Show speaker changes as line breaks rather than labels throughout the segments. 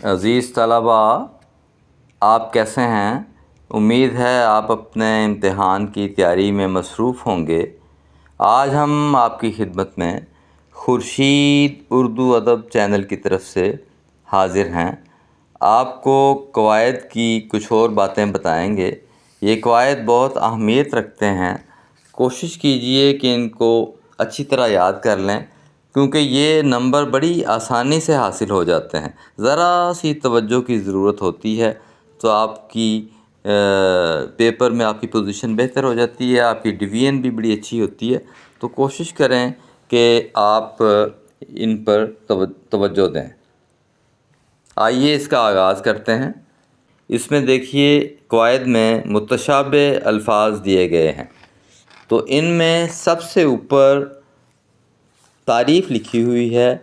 عزیز طلباء، آپ کیسے ہیں؟ امید ہے آپ اپنے امتحان کی تیاری میں مصروف ہوں گے۔ آج ہم آپ کی خدمت میں خورشید اردو ادب چینل کی طرف سے حاضر ہیں۔ آپ کو قواعد کی کچھ اور باتیں بتائیں گے۔ یہ قواعد بہت اہمیت رکھتے ہیں، کوشش کیجئے کہ ان کو اچھی طرح یاد کر لیں، کیونکہ یہ نمبر بڑی آسانی سے حاصل ہو جاتے ہیں۔ ذرا سی توجہ کی ضرورت ہوتی ہے تو آپ کی پیپر میں آپ کی پوزیشن بہتر ہو جاتی ہے، آپ کی ڈویژن بھی بڑی اچھی ہوتی ہے۔ تو کوشش کریں کہ آپ ان پر توجہ دیں۔ آئیے اس کا آغاز کرتے ہیں۔ اس میں دیکھیے قواعد میں متشابہ الفاظ دیے گئے ہیں، تو ان میں سب سے اوپر تعریف لکھی ہوئی ہے،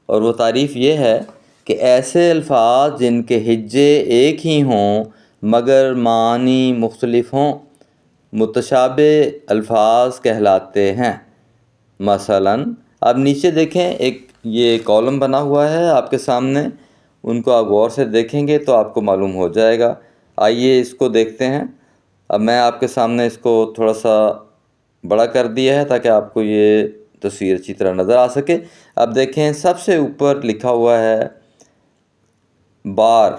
اور وہ تعریف یہ ہے کہ ایسے الفاظ جن کے ہجے ایک ہی ہوں مگر معنی مختلف ہوں متشابہ الفاظ کہلاتے ہیں۔ مثلاً اب نیچے دیکھیں، ایک یہ کالم بنا ہوا ہے آپ کے سامنے، ان کو آپ غور سے دیکھیں گے تو آپ کو معلوم ہو جائے گا۔ آئیے اس کو دیکھتے ہیں۔ اب میں آپ کے سامنے اس کو تھوڑا سا بڑا کر دیا ہے تاکہ آپ کو یہ تصویر اچھی طرح نظر آ سکے۔ اب دیکھیں سب سے اوپر لکھا ہوا ہے بار۔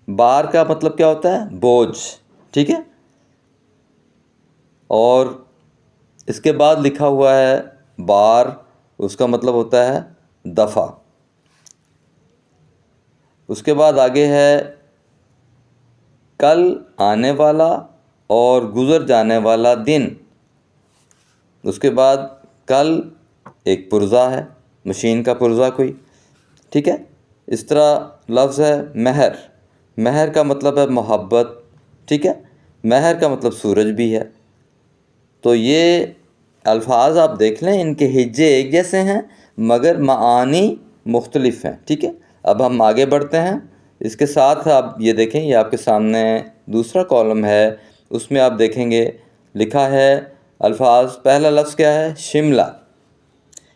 بار کا مطلب کیا ہوتا ہے؟ بوجھ، ٹھیک ہے؟ اور اس کے بعد لکھا ہوا ہے بار، اس کا مطلب ہوتا ہے دفع۔ اس کے بعد آگے ہے کل آنے والا اور گزر جانے والا دن۔ اس کے بعد کل ایک پرزہ ہے، مشین کا پرزہ کوئی، ٹھیک ہے؟ اس طرح لفظ ہے مہر۔ مہر کا مطلب ہے محبت، ٹھیک ہے؟ مہر کا مطلب سورج بھی ہے۔ تو یہ الفاظ آپ دیکھ لیں، ان کے ہجے ایک جیسے ہیں مگر معانی مختلف ہیں، ٹھیک ہے؟ اب ہم آگے بڑھتے ہیں۔ اس کے ساتھ آپ یہ دیکھیں، یہ آپ کے سامنے دوسرا کالم ہے، اس میں آپ دیکھیں گے لکھا ہے الفاظ۔ پہلا لفظ کیا ہے؟ شملہ۔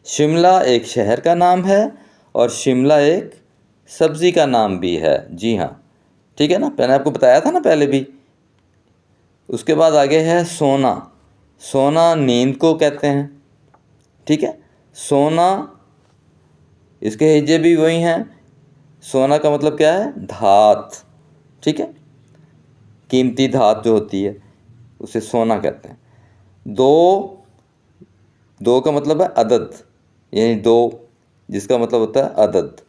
شملہ ایک شہر کا نام ہے اور شملہ ایک سبزی کا نام بھی ہے، جی ہاں، ٹھیک ہے نا؟ میں نے آپ کو بتایا تھا نا پہلے بھی۔ اس کے بعد آگے ہے سونا۔ سونا نیند کو کہتے ہیں، ٹھیک ہے؟ سونا، اس کے ہجے بھی وہی ہیں۔ سونا کا مطلب کیا ہے؟ دھات، ٹھیک ہے؟ قیمتی دھات جو ہوتی ہے اسے سونا کہتے ہیں۔ دو کا مطلب ہے عدد، یعنی دو، جس کا مطلب ہوتا ہے عدد۔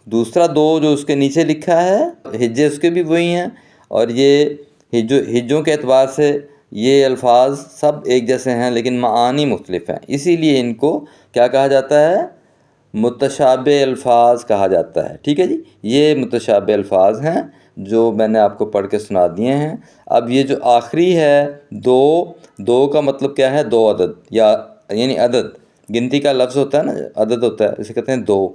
دوسرا دو جو اس کے نیچے لکھا ہے، ہجے اس کے بھی وہی ہیں، اور یہ ہجوں کے اعتبار سے یہ الفاظ سب ایک جیسے ہیں لیکن معانی مختلف ہیں، اسی لیے ان کو کیا کہا جاتا ہے؟ متشابہ الفاظ کہا جاتا ہے، ٹھیک ہے جی؟ یہ متشابہ الفاظ ہیں جو میں نے آپ کو پڑھ کے سنا دیے ہیں۔ اب یہ جو آخری ہے دو کا مطلب کیا ہے؟ دو عدد، یا یعنی عدد، گنتی کا لفظ ہوتا ہے نا، عدد ہوتا ہے، اسے کہتے ہیں دو،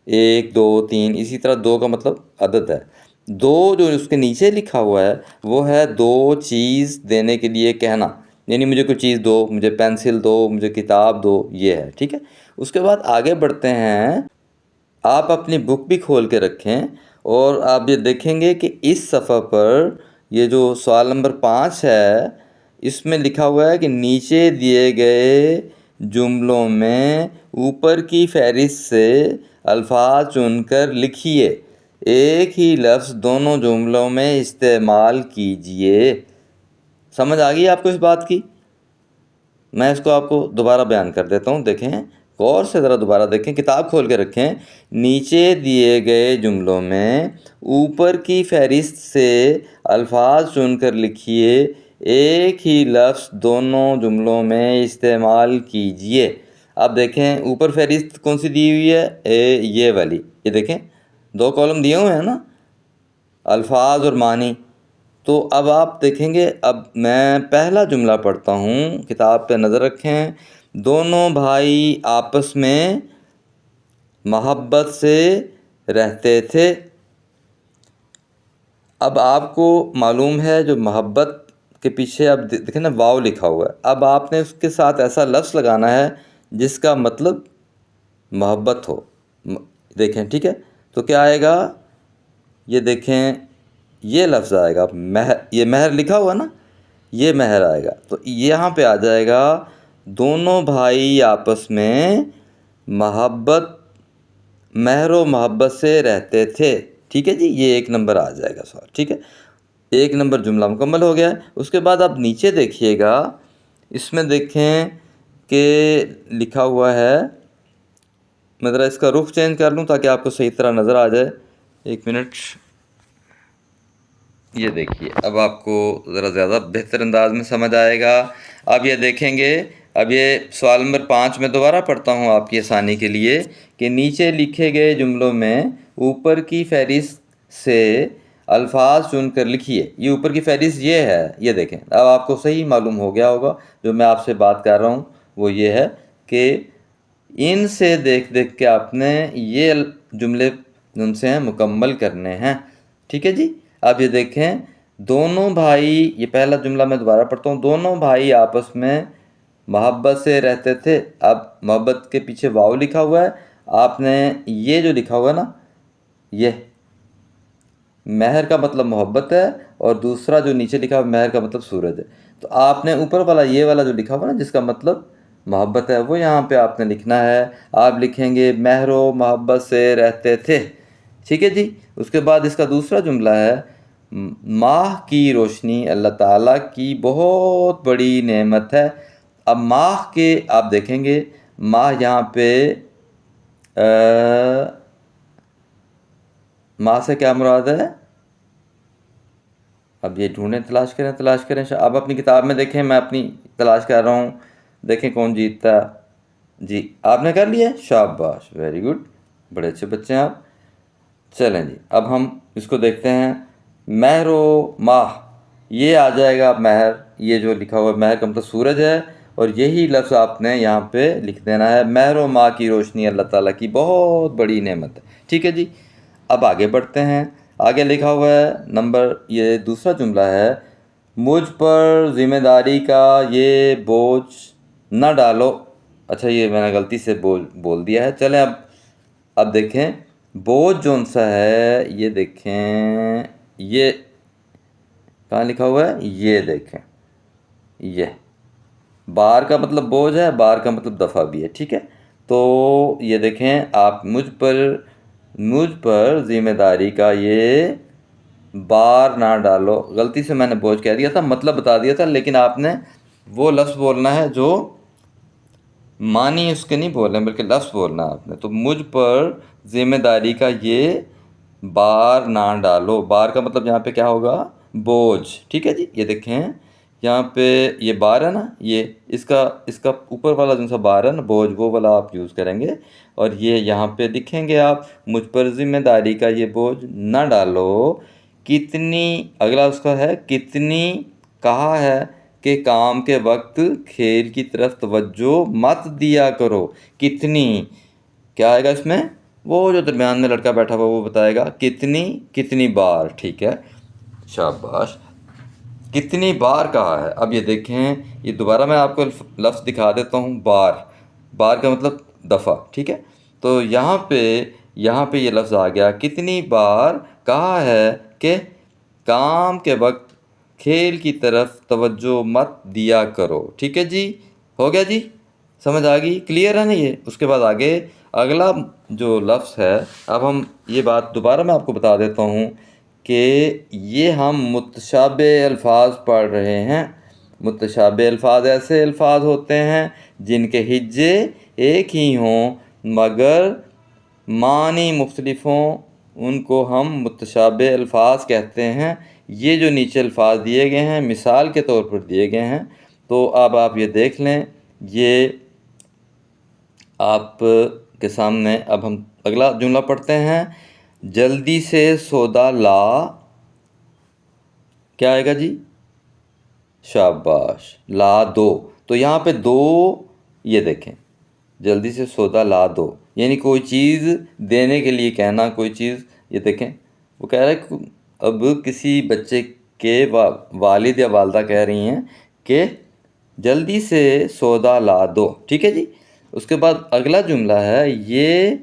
ایک دو تین، اسی طرح دو کا مطلب عدد ہے۔ دو جو اس کے نیچے لکھا ہوا ہے وہ ہے دو چیز دینے کے لیے کہنا، یعنی مجھے کوئی چیز دو، مجھے پینسل دو، مجھے کتاب دو، یہ ہے، ٹھیک ہے؟ اس کے بعد آگے بڑھتے ہیں۔ آپ اپنی بک بھی کھول کے رکھیں اور آپ یہ دیکھیں گے کہ اس صفحہ پر یہ جو سوال نمبر 5 ہے، اس میں لکھا ہوا ہے کہ نیچے دیے گئے جملوں میں اوپر کی فہرست سے الفاظ چن کر لکھیے، ایک ہی لفظ دونوں جملوں میں استعمال کیجیے۔ سمجھ آ گئی آپ کو اس بات کی؟ میں اس کو آپ کو دوبارہ بیان کر دیتا ہوں، دیکھیں غور سے، ذرا دوبارہ دیکھیں، کتاب کھول کے رکھیں۔ نیچے دیے گئے جملوں میں اوپر کی فہرست سے الفاظ چن کر لکھیے، ایک ہی لفظ دونوں جملوں میں استعمال کیجیے۔ اب دیکھیں اوپر فہرست کون سی دی ہوئی ہے؟ یہ والی، یہ دیکھیں دو کالم دیے ہوئے ہیں نا، الفاظ اور معنی۔ تو اب آپ دیکھیں گے، اب میں پہلا جملہ پڑھتا ہوں، کتاب پہ نظر رکھیں۔ دونوں بھائی آپس میں محبت سے رہتے تھے۔ اب آپ کو معلوم ہے جو محبت کے پیچھے اب دیکھیں نا واو لکھا ہوا ہے، اب آپ نے اس کے ساتھ ایسا لفظ لگانا ہے جس کا مطلب محبت ہو۔ دیکھیں، ٹھیک ہے؟ تو کیا آئے گا؟ یہ دیکھیں یہ لفظ آئے گا مہر، یہ مہر لکھا ہوا نا، یہ مہر آئے گا، تو یہاں پہ آ جائے گا دونوں بھائی آپس میں مہر و محبت سے رہتے تھے، ٹھیک ہے جی، یہ 1 نمبر آ جائے گا سوال، ٹھیک ہے، 1 نمبر جملہ مکمل ہو گیا ہے۔ اس کے بعد آپ نیچے دیکھیے گا، اس میں دیکھیں کہ لکھا ہوا ہے، میں ذرا اس کا رخ چینج کر لوں تاکہ آپ کو صحیح طرح نظر آ جائے، 1 منٹ، یہ دیکھیے اب آپ کو ذرا زیادہ بہتر انداز میں سمجھ آئے گا۔ اب یہ دیکھیں گے، اب یہ سوال نمبر 5 میں دوبارہ پڑھتا ہوں آپ کی آسانی کے لیے کہ نیچے لکھے گئے جملوں میں اوپر کی فہرست سے الفاظ چن کر لکھیے۔ یہ اوپر کی فہرست یہ ہے، یہ دیکھیں، اب آپ کو صحیح معلوم ہو گیا ہوگا، جو میں آپ سے بات کر رہا ہوں وہ یہ ہے کہ ان سے دیکھ دیکھ کے آپ نے یہ جملے جن سے ہیں مکمل کرنے ہیں، ٹھیک ہے جی۔ اب یہ دیکھیں، دونوں بھائی، یہ پہلا جملہ میں دوبارہ پڑھتا ہوں، دونوں بھائی آپس میں محبت سے رہتے تھے۔ اب محبت کے پیچھے واو لکھا ہوا ہے، آپ نے یہ جو لکھا ہوا ہے نا، یہ مہر کا مطلب محبت ہے، اور دوسرا جو نیچے لکھا ہوا مہر کا مطلب سورج ہے، تو آپ نے اوپر والا یہ والا جو لکھا ہوا نا جس کا مطلب محبت ہے، وہ یہاں پہ آپ نے لکھنا ہے۔ آپ لکھیں گے مہر و محبت سے رہتے تھے، ٹھیک ہے جی۔ اس کے بعد اس کا دوسرا جملہ ہے، ماہ کی روشنی اللہ تعالیٰ کی بہت بڑی نعمت ہے۔ اب ماہ کے آپ دیکھیں گے، ماہ یہاں پہ ماہ سے کیا مراد ہے؟ اب یہ ڈھونڈیں، تلاش کریں، اب اپنی کتاب میں دیکھیں، میں اپنی تلاش کر رہا ہوں، دیکھیں کون جیتتا ہے۔ جی آپ نے کر لیا، شاباش، ویری گڈ، بڑے اچھے بچے ہیں آپ۔ چلیں جی، اب ہم اس کو دیکھتے ہیں، مہر و ماہ، یہ آ جائے گا مہر، یہ جو لکھا ہوا مہر کا مطلب سورج ہے، اور یہی لفظ آپ نے یہاں پہ لکھ دینا ہے، مہر و ماہ کی روشنی اللہ تعالیٰ کی بہت بڑی نعمت ہے، ٹھیک ہے جی۔ اب آگے بڑھتے ہیں، آگے لکھا ہوا ہے یہ دوسرا جملہ ہے، مجھ پر ذمہ داری کا یہ بوجھ نہ ڈالو۔ اچھا، یہ میں نے غلطی سے بول دیا ہے، چلیں اب دیکھیں، بوجھ جون سا ہے، یہ دیکھیں، یہ کہاں لکھا ہوا ہے، یہ دیکھیں، یہ بار کا مطلب بوجھ ہے، بار کا مطلب دفعہ بھی ہے، ٹھیک ہے۔ تو یہ دیکھیں، آپ مجھ پر ذمہ داری کا یہ بار نہ ڈالو، غلطی سے میں نے بوجھ کہہ دیا تھا، مطلب بتا دیا تھا، لیکن آپ نے وہ لفظ بولنا ہے جو معنی اس کے نہیں بولنا بلکہ لفظ بولنا ہے آپ نے۔ تو مجھ پر ذمہ داری کا یہ بار نہ ڈالو، بار کا مطلب یہاں پہ کیا ہوگا؟ بوجھ، ٹھیک ہے جی۔ یہ دیکھیں یہاں پہ یہ بار ہے نا، یہ اس کا اوپر والا جو سا بار ہے نا، بوجھ، وہ والا آپ یوز کریں گے، اور یہ یہاں پہ لکھیں گے آپ، مجھ پر ذمہ داری کا یہ بوجھ نہ ڈالو، کتنی، اگلا اس کا ہے، کتنی کہا ہے کہ کام کے وقت کھیل کی طرف توجہ مت دیا کرو۔ کتنی کیا آئے گا اس میں؟ وہ جو درمیان میں لڑکا بیٹھا ہوا وہ بتائے گا، کتنی بار، ٹھیک ہے، شاباش، کتنی بار کہا ہے۔ اب یہ دیکھیں، یہ دوبارہ میں آپ کو لفظ دکھا دیتا ہوں، بار کا مطلب دفعہ، ٹھیک ہے۔ تو یہاں پہ یہ لفظ آ گیا، کتنی بار کہا ہے کہ کام کے وقت کھیل کی طرف توجہ مت دیا کرو، ٹھیک ہے جی، ہو گیا جی، سمجھ آ گئی، کلیئر ہے نا یہ۔ اس کے بعد آگے اگلا جو لفظ ہے، اب ہم یہ بات دوبارہ میں آپ کو بتا دیتا ہوں کہ یہ ہم متشابہ الفاظ پڑھ رہے ہیں۔ متشابہ الفاظ ایسے الفاظ ہوتے ہیں جن کے ہجے ایک ہی ہوں مگر معنی مختلف ہوں، ان کو ہم متشابہ الفاظ کہتے ہیں۔ یہ جو نیچے الفاظ دیے گئے ہیں مثال کے طور پر دیے گئے ہیں، تو اب آپ یہ دیکھ لیں، یہ آپ کے سامنے، اب ہم اگلا جملہ پڑھتے ہیں، جلدی سے سودا لا، کیا آئے گا جی؟ شاباش، لا دو، تو یہاں پہ دو، یہ دیکھیں، جلدی سے سودا لا دو، یعنی کوئی چیز دینے کے لیے کہنا، کوئی چیز، یہ دیکھیں وہ کہہ رہا ہے، اب کسی بچے کے والد یا والدہ کہہ رہی ہیں کہ جلدی سے سودا لا دو، ٹھیک ہے جی۔ اس کے بعد اگلا جملہ ہے، یہ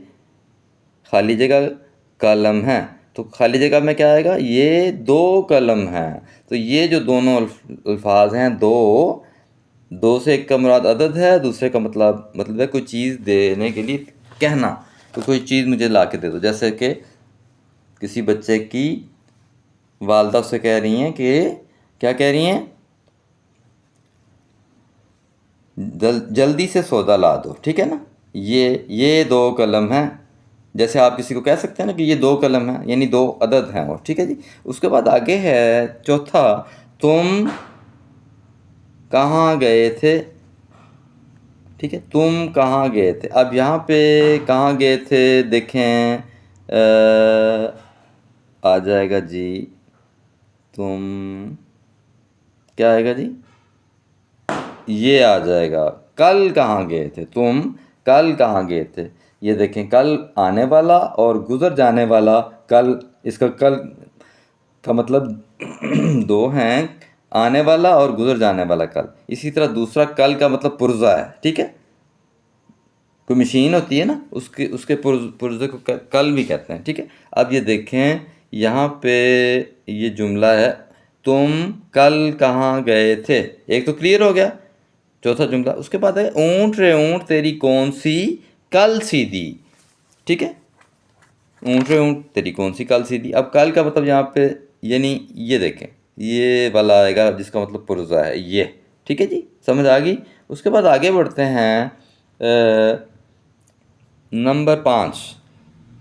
خالی جگہ قلم ہیں، تو خالی جگہ میں کیا آئے گا؟ یہ 2 قلم ہیں۔ تو یہ جو دونوں الفاظ ہیں، دو سے ایک کا مراد عدد ہے، دوسرے کا مطلب ہے کوئی چیز دینے کے لیے کہنا، تو کوئی چیز مجھے لا کے دے دو۔ جیسے کہ کسی بچے کی والدہ سے کہہ رہی ہیں کہ کیا کہہ رہی ہیں؟ جلدی سے سودا لا دو، ٹھیک ہے نا؟ یہ 2 قلم ہیں، جیسے آپ کسی کو کہہ سکتے ہیں نا کہ یہ 2 قلم ہیں، یعنی 2 عدد ہیں وہ، ٹھیک ہے جی۔ اس کے بعد آگے ہے چوتھا، تم کہاں گئے تھے؟ ٹھیک ہے، تم کہاں گئے تھے؟ اب یہاں پہ کہاں گئے تھے دیکھیں، آ جائے گا جی، تم کیا آئے گا جی؟ یہ آ جائے گا، کل کہاں گئے تھے؟ تم کل کہاں گئے تھے؟ یہ دیکھیں، کل آنے والا اور گزر جانے والا کل، اس کا کل کا مطلب 2 ہیں، آنے والا اور گزر جانے والا کل۔ اسی طرح دوسرا کل کا مطلب پرزہ ہے، ٹھیک ہے؟ کوئی مشین ہوتی ہے نا، اس کے پرزے کو کل بھی کہتے ہیں، ٹھیک ہے؟ اب یہ دیکھیں یہاں پہ یہ جملہ ہے، تم کل کہاں گئے تھے، ایک تو کلیئر ہو گیا چوتھا جملہ۔ اس کے بعد ہے اونٹ رے اونٹ تیری کون سی کل سی دی، ٹھیک ہے؟ اونٹ رے اونٹ تیری کون سی کل سی دی۔ اب کل کا مطلب یہاں پہ یعنی یہ دیکھیں، یہ والا آئے گا جس کا مطلب پرزہ ہے، یہ، ٹھیک ہے جی، سمجھ آ گئی؟ اس کے بعد آگے بڑھتے ہیں، نمبر 5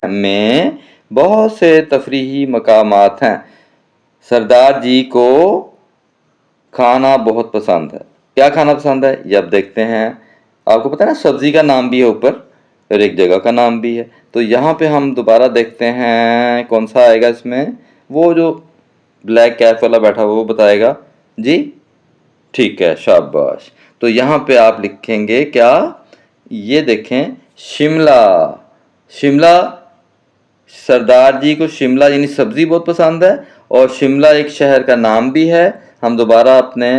میں بہت سے تفریحی مقامات ہیں، سردار جی کو کھانا بہت پسند ہے۔ کیا کھانا پسند ہے یہ اب دیکھتے ہیں۔ آپ کو پتہ ہے نا سبزی کا نام بھی ہے اوپر اور ایک جگہ کا نام بھی ہے، تو یہاں پہ ہم دوبارہ دیکھتے ہیں کون سا آئے گا اس میں، وہ جو بلیک کیپ والا بیٹھا ہوا وہ بتائے گا جی، ٹھیک ہے، شاباش۔ تو یہاں پہ آپ لکھیں گے کیا؟ یہ دیکھیں، شملہ، شملہ، سردار جی کو شملہ یعنی سبزی بہت پسند ہے، اور شملہ ایک شہر کا نام بھی ہے۔ ہم دوبارہ اپنے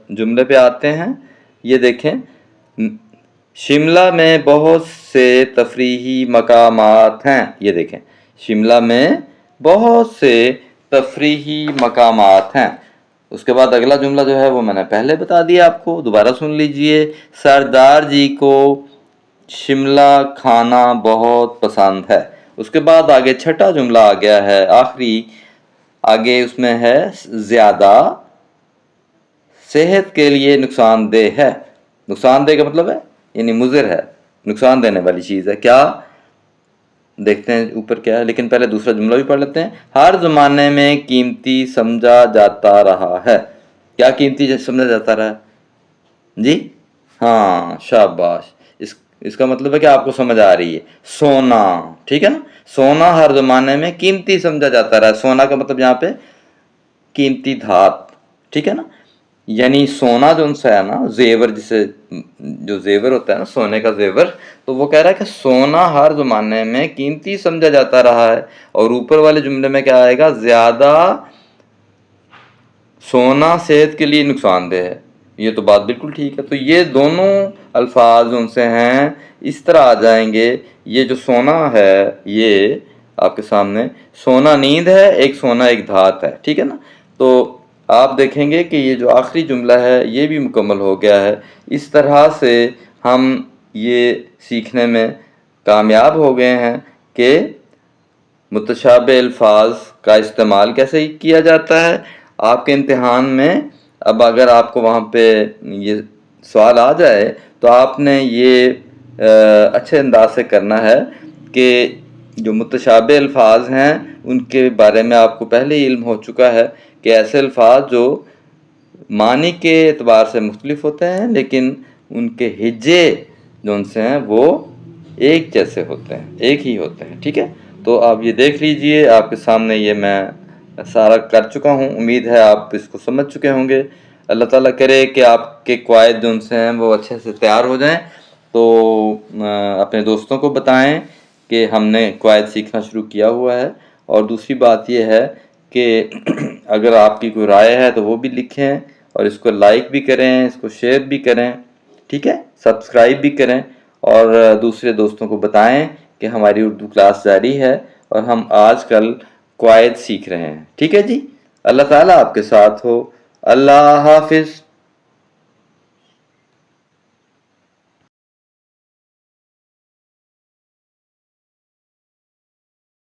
جملے پہ آتے ہیں، یہ دیکھیں، شملہ میں بہت سے تفریحی مقامات ہیں، یہ دیکھیں، شملہ میں بہت سے تفریحی مقامات ہیں۔ اس کے بعد اگلا جملہ جو ہے وہ میں نے پہلے بتا دیا آپ کو، دوبارہ سن لیجئے، سردار جی کو شملہ کھانا بہت پسند ہے۔ اس کے بعد آگے چھٹا جملہ آ گیا ہے، آخری، آگے اس میں ہے زیادہ صحت کے لیے نقصان دہ ہے۔ نقصان دہ کا مطلب ہے یعنی مضر ہے، نقصان دینے والی چیز ہے۔ کیا دیکھتے ہیں اوپر کیا ہے، لیکن پہلے دوسرا جملہ بھی پڑھ لیتے ہیں۔ ہر زمانے میں قیمتی سمجھا جاتا رہا ہے۔ کیا قیمتی سمجھا جاتا رہا ہے جی؟ ہاں، شاباش، اس کا مطلب ہے کہ آپ کو سمجھ آ رہی ہے، سونا، ٹھیک ہے نا؟ سونا ہر زمانے میں قیمتی سمجھا جاتا رہا ہے۔ سونا کا مطلب یہاں پہ قیمتی دھات، ٹھیک ہے نا؟ یعنی سونا جو ان سے ہے نا، زیور، جسے جو زیور ہوتا ہے نا، سونے کا زیور، تو وہ کہہ رہا ہے کہ سونا ہر زمانے میں قیمتی سمجھا جاتا رہا ہے۔ اور اوپر والے جملے میں کیا آئے گا؟ زیادہ سونا صحت کے لیے نقصان دہ ہے۔ یہ تو بات بالکل ٹھیک ہے۔ تو یہ دونوں الفاظ ان سے ہیں، اس طرح آ جائیں گے۔ یہ جو سونا ہے، یہ آپ کے سامنے سونا نیند ہے، ایک سونا ایک دھات ہے، ٹھیک ہے نا؟ تو آپ دیکھیں گے کہ یہ جو آخری جملہ ہے یہ بھی مکمل ہو گیا ہے۔ اس طرح سے ہم یہ سیکھنے میں کامیاب ہو گئے ہیں کہ متشابہ الفاظ کا استعمال کیسے کیا جاتا ہے۔ آپ کے امتحان میں اب اگر آپ کو وہاں پہ یہ سوال آ جائے تو آپ نے یہ اچھے انداز سے کرنا ہے کہ جو متشابہ الفاظ ہیں ان کے بارے میں آپ کو پہلے ہی علم ہو چکا ہے کہ ایسے الفاظ جو معنی کے اعتبار سے مختلف ہوتے ہیں لیکن ان کے ہجے جو ان سے ہیں وہ ایک جیسے ہوتے ہیں، ایک ہی ہوتے ہیں، ٹھیک ہے؟ تو آپ یہ دیکھ لیجئے، آپ کے سامنے یہ میں سارا کر چکا ہوں، امید ہے آپ اس کو سمجھ چکے ہوں گے۔ اللہ تعالیٰ کرے کہ آپ کے قواعد جو ان سے ہیں وہ اچھے سے تیار ہو جائیں، تو اپنے دوستوں کو بتائیں کہ ہم نے قواعد سیکھنا شروع کیا ہوا ہے۔ اور دوسری بات یہ ہے کہ اگر آپ کی کوئی رائے ہے تو وہ بھی لکھیں، اور اس کو لائک بھی کریں، اس کو شیئر بھی کریں، ٹھیک ہے؟ سبسکرائب بھی کریں، اور دوسرے دوستوں کو بتائیں کہ ہماری اردو کلاس جاری ہے اور ہم آج کل قواعد سیکھ رہے ہیں. ٹھیک ہے جی، اللہ تعالیٰ آپ کے ساتھ ہو. اللہ حافظ.